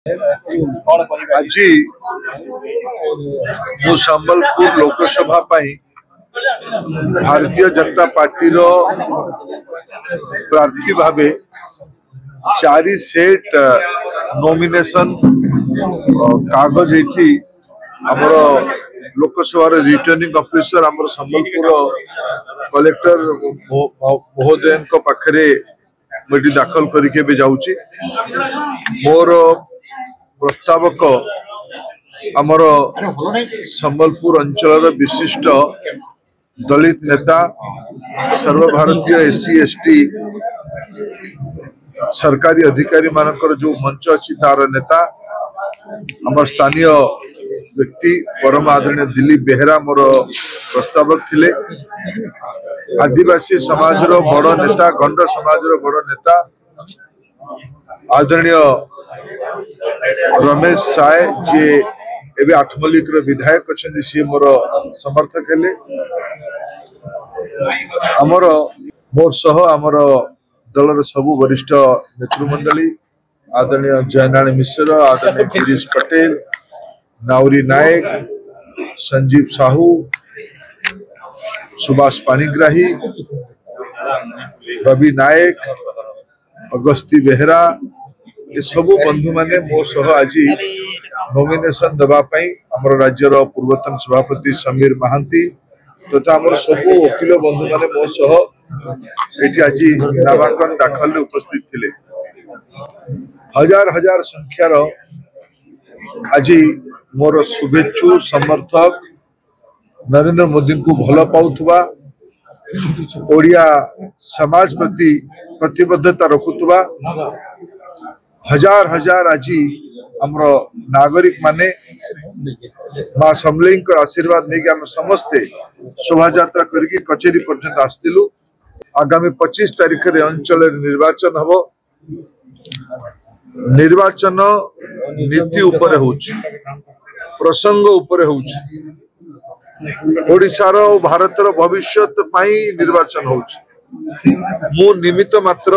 आज मु संबलपुर लोकसभा भारतीय जनता पार्टी प्रार्थी भावे 4 सेट नॉमिनेशन कागज आमर लोकसभा रिटर्निंग ऑफिसर आमर संबलपुर कलेक्टर महोदय पाखरे मुझे दाखल करके जाऊँगी। मोर प्रस्तावक आमर संबलपुर अंचल विशिष्ट दलित नेता सर्वभारतीय एससी एसटी सरकारी अधिकारी मानकर जो मंच अच्छी तार नेता आम स्थानीय व्यक्ति परम आदरणीय दिलीप बेहेरा मोर प्रस्तावक थिले। आदिवासी समाज बड़ नेता गंड समाज बड़ नेता आदरणीय रमेश साय जी एवं आठमल्लिक विधायक अच्छा सी मोर समर्थक हेले। आमर मोर सह आमर दलर सबु वरिष्ठ नेतृमंडली आदरणीय जयनारायण मिश्र आदरणीय गिरीश पटेल नाउरी नायक संजीव साहू सुभाष पाणिग्राही रवि नायक अगस्ती बेहेरा ये सबु बंधु माने मो सह आज नॉमिनेशन देवाई आमर राज्यर पूर्वतन सभापति समीर महांती तथा आमर सबु वकिल बंधु माने मो सह ये आज नामांकन दाखल उपस्थित थिले। हजार हजार संख्यार आज मोर शुभेच्छु समर्थक नरेंद्र मोदी को भल पाउथुवा ओडिया समाज प्रति प्रतिबद्धता रखुवा हजार हजार आज आमर नागरिक माने मां समलेई आशीर्वाद नहीं कि समस्ते शोभा यात्रा करके कचेरी पर्यंत आसलु। आगामी 25 तारीख रे अंचल निर्वाचन हम निर्वाचन नीति उपरे होउछि प्रसंग उपरे होउछि ओडिशार और भारतर भविष्य निर्वाचन होउछि। मु निमित्त मात्र